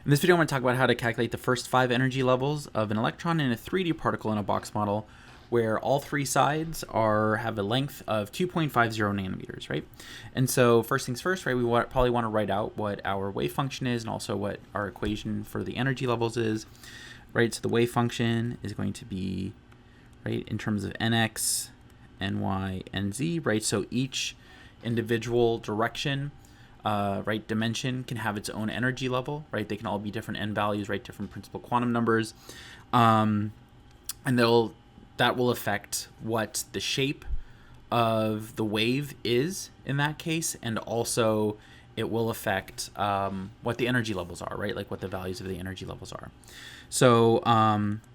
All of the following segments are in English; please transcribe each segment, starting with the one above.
In this video, I'm going to talk about how to calculate the first 5 energy levels of an electron in a 3D particle in a box model where all 3 sides have a length of 2.50 nanometers, right? And so first things first, right, we probably want to write out what our wave function is and also what our equation for the energy levels is, right? So the wave function is going to be, right, in terms of nx, ny, and z, right? So each individual direction, right, dimension can have its own energy level, right? They can all be different n values, right? Different principal quantum numbers, and that will affect what the shape of the wave is in that case, and also it will affect what the energy levels are, right? Like what the values of the energy levels are. So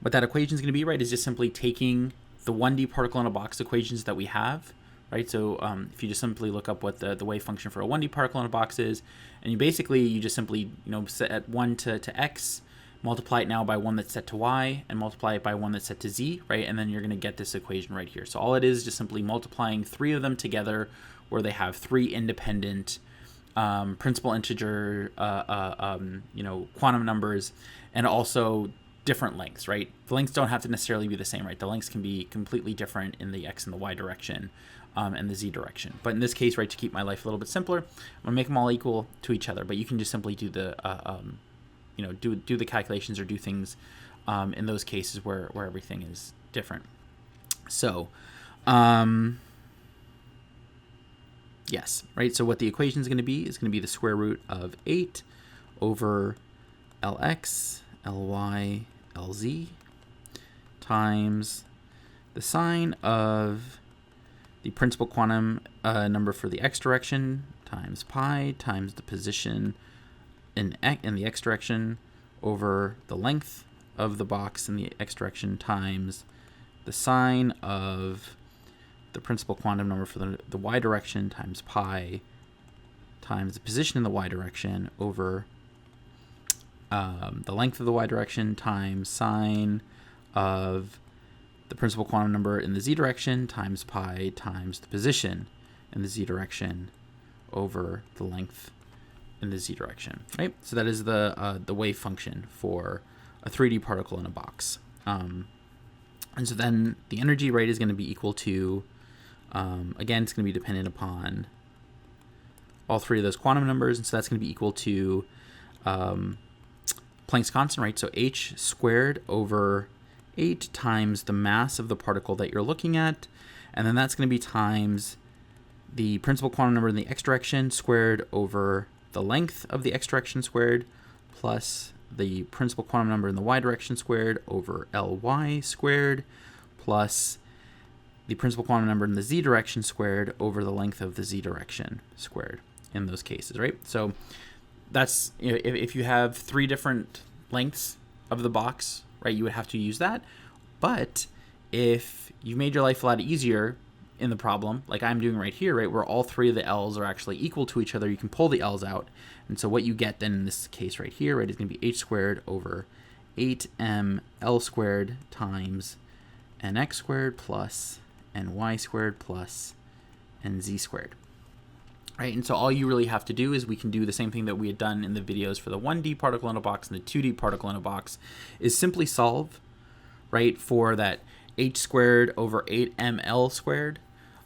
what that equation is going to be, right, is just simply taking the 1D particle in a box equations that we have, right? So if you just simply look up what the wave function for a 1D particle in a box is, and you just simply, set at 1 to x, multiply it now by one that's set to y, and multiply it by one that's set to z, right? And then you're going to get this equation right here. So all it is just simply multiplying 3 of them together where they have 3 independent principal integer, quantum numbers, and also different lengths, right? The lengths don't have to necessarily be the same, right? The lengths can be completely different in the x and the y direction and the z direction. But in this case, right, to keep my life a little bit simpler, I'm gonna make them all equal to each other. But you can just simply do the, do the calculations or do things in those cases where everything is different. So, yes, right? So what the equation is going to be the square root of 8 over Lx, Ly, Lz times the sine of the principal quantum number for the x direction times pi times the position in the x direction over the length of the box in the x direction times the sine of the principal quantum number for the y direction times pi times the position in the y direction over the length of the y direction times sine of the principal quantum number in the z direction times pi times the position in the z direction over the length in the z direction, right? So that is the wave function for a 3D particle in a box. And so then the energy rate is going to be equal to, again, it's going to be dependent upon all 3 of those quantum numbers, and so that's going to be equal to Planck's constant, right? So h squared over 8 times the mass of the particle that you're looking at, and then that's going to be times the principal quantum number in the x direction squared over the length of the x direction squared plus the principal quantum number in the y direction squared over Ly squared plus the principal quantum number in the z direction squared over the length of the z direction squared in those cases, right? So that's, if you have 3 different lengths of the box, right, you would have to use that. But if you made your life a lot easier in the problem, like I'm doing right here, right, where all 3 of the L's are actually equal to each other, you can pull the L's out. And so what you get then in this case right here, right, is going to be h squared over 8mL squared times nx squared plus ny squared plus nz squared. Right, and so all you really have to do is we can do the same thing that we had done in the videos for the 1D particle in a box and the 2D particle in a box, is simply solve, right, for that h squared over 8mL squared,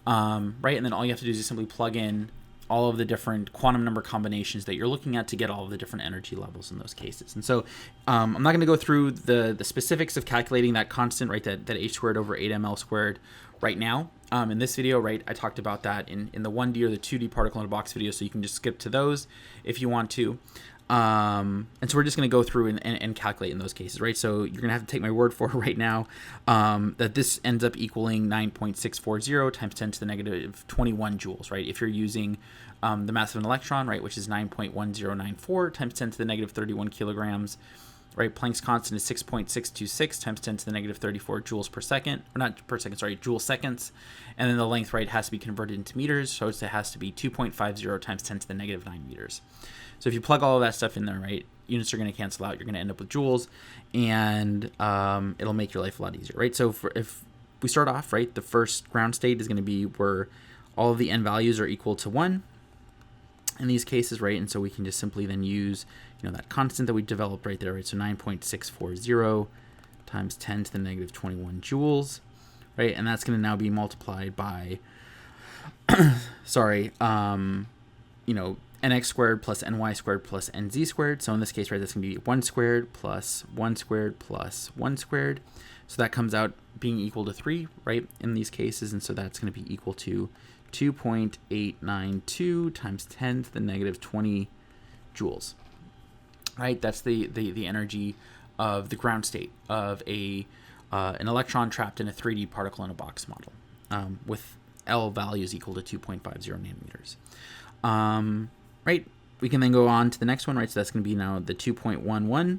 right, and then all you have to do is just simply plug in all of the different quantum number combinations that you're looking at to get all of the different energy levels in those cases. And so I'm not going to go through the specifics of calculating that constant, right, that h squared over 8mL squared right now. In this video, right, I talked about that in the 1D or the 2D particle in a box video, so you can just skip to those if you want to. And so we're just going to go through and calculate in those cases, right? So you're going to have to take my word for it right now that this ends up equaling 9.640 times 10 to the negative 21 joules, right? If you're using the mass of an electron, right, which is 9.1094 times 10 to the negative 31 kilograms, right? Planck's constant is 6.626 times 10 to the negative 34 joules per second, or not per second, sorry, joule seconds. And then the length, right, has to be converted into meters, so it has to be 2.50 times 10 to the negative 9 meters. So if you plug all of that stuff in there, right, units are going to cancel out. You're going to end up with joules, and it'll make your life a lot easier, right? So if we start off, right, the first ground state is going to be where all of the n values are equal to 1. in these cases, right? And so we can just simply then use, that constant that we developed right there, right? So 9.640 times 10 to the negative 21 joules, right? And that's going to now be multiplied by, nx squared plus ny squared plus nz squared. So in this case, right, that's going to be 1 squared plus 1 squared plus 1 squared. So that comes out being equal to 3, right, in these cases. And so that's going to be equal to 2.892 times 10 to the negative 20 joules, right? That's the energy of the ground state of an electron trapped in a 3D particle in a box model, with L values equal to 2.50 nanometers. Right, we can then go on to the next one, right? So that's going to be now the 2.11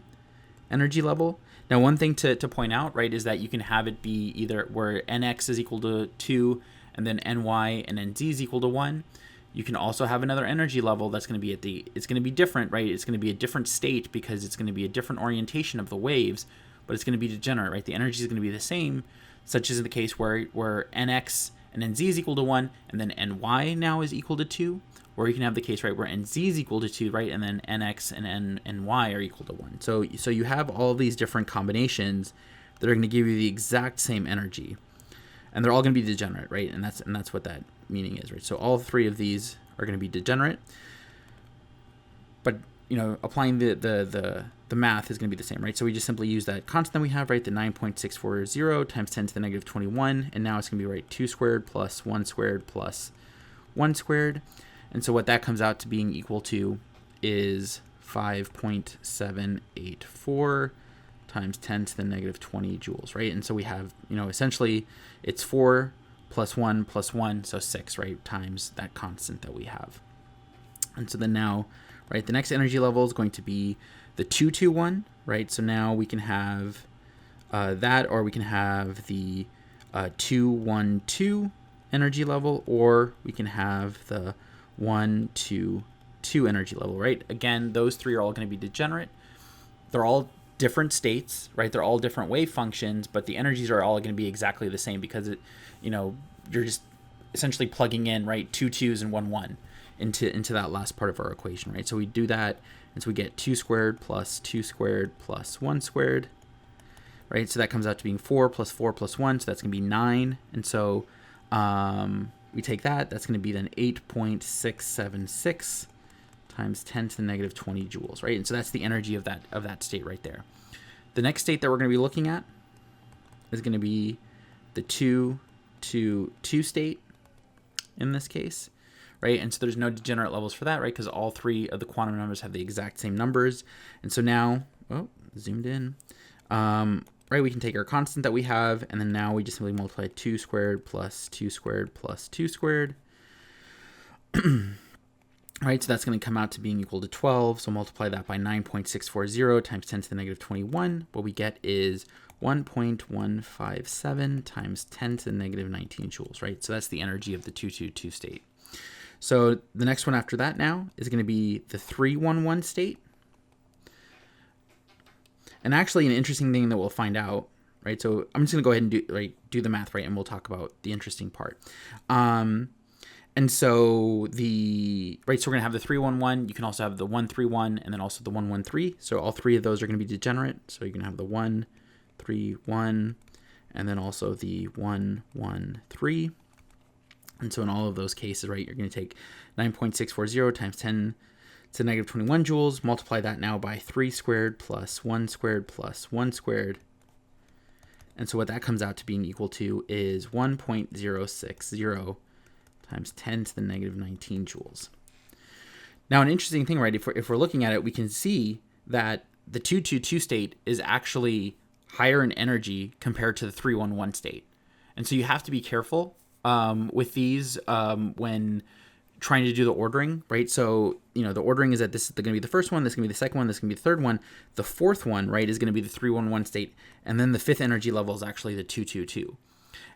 energy level. Now, one thing to point out, right, is that you can have it be either where nx is equal to 2 and then ny and nz is equal to 1. You can also have another energy level that's going to be it's going to be different, right? It's going to be a different state because it's going to be a different orientation of the waves, but it's going to be degenerate, right? The energy is going to be the same, such as in the case where nx and nz is equal to 1 and then ny now is equal to 2. Or you can have the case, right, where nz is equal to 2, right, and then nx and ny are equal to 1. So you have all these different combinations that are going to give you the exact same energy, and they're all going to be degenerate, right? And that's what that meaning is, right? So all three of these are going to be degenerate, but applying the math is going to be the same, right? So we just simply use that constant we have, right, the 9.640 times 10 to the negative 21, and now it's going to be, right, 2 squared plus 1 squared plus 1 squared. And so what that comes out to being equal to is 5.784 times 10 to the negative 20 joules, right? And so we have, essentially it's 4 plus 1 plus 1, so 6, right, times that constant that we have. And so then now, right, the next energy level is going to be the 221, right? So now we can have that, or we can have the 212 energy level, or we can have the 1, 2, 2 energy level, right? Again, those three are all going to be degenerate. They're all different states, right? They're all different wave functions, but the energies are all going to be exactly the same because you're just essentially plugging in, right, 2 2s and 1 1 into that last part of our equation, right? So we do that, and so we get 2 squared plus 2 squared plus 1 squared, right? So that comes out to being 4 plus 4 plus 1, so that's going to be 9. And so we take that's going to be then 8.676 times 10 to the negative 20 joules, right? And so that's the energy of that state right there. The next state that we're going to be looking at is going to be the 2 to 2 state in this case, right? And so there's no degenerate levels for that, right? Because all three of the quantum numbers have the exact same numbers. And so now, zoomed in, right, we can take our constant that we have, and then now we just simply multiply 2 squared plus 2 squared plus 2 squared. Right, so that's going to come out to being equal to 12. So multiply that by 9.640 times 10 to the negative 21. What we get is 1.157 times 10 to the negative 19 joules, right? So that's the energy of the 222 state. So the next one after that now is going to be the 311 state. And actually, an interesting thing that we'll find out, right? So I'm just going to go ahead and do the math, right? And we'll talk about the interesting part. And so so we're going to have the 311. You can also have the 131 and then also the 113. So all three of those are going to be degenerate. So you can have the 131 and then also the 113. And so in all of those cases, right, you're going to take 9.640 times 10 to negative 21 joules, multiply that now by 3 squared plus 1 squared plus 1 squared. And so what that comes out to being equal to is 1.060 times 10 to the negative 19 joules. Now, an interesting thing, right, if we're looking at it, we can see that the 222 state is actually higher in energy compared to the 311 state. And so you have to be careful with these when trying to do the ordering, right? So, the ordering is that this is going to be the first one, this is going to be the second one, this is going to be the third one. The fourth one, right, is going to be the 311 state, and then the fifth energy level is actually the 222.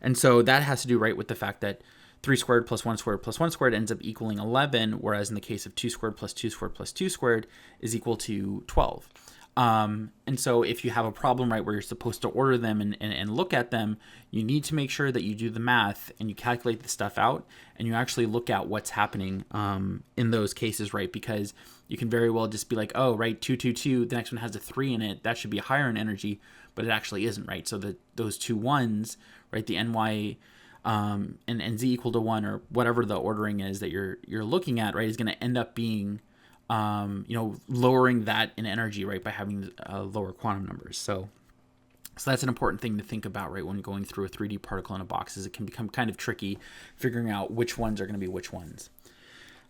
And so that has to do, right, with the fact that 3 squared plus 1 squared plus 1 squared ends up equaling 11, whereas in the case of 2 squared plus 2 squared plus 2 squared is equal to 12. And so if you have a problem, right, where you're supposed to order them and look at them, you need to make sure that you do the math and you calculate the stuff out and you actually look at what's happening in those cases, right? Because you can very well just be like, oh, right, 222, the next one has a 3 in it. That should be higher in energy, but it actually isn't, right? So those two ones, right, the NY and Z equal to 1 or whatever the ordering is that you're looking at, right, is going to end up being lowering that in energy, right, by having lower quantum numbers. So that's an important thing to think about, right, when going through a 3D particle in a box, is it can become kind of tricky figuring out which ones are going to be which ones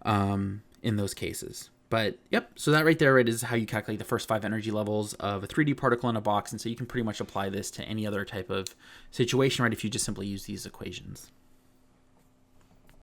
in those cases. But yep, so that right there, right, is how you calculate the first 5 energy levels of a 3D particle in a box. And so you can pretty much apply this to any other type of situation, right, if you just simply use these equations.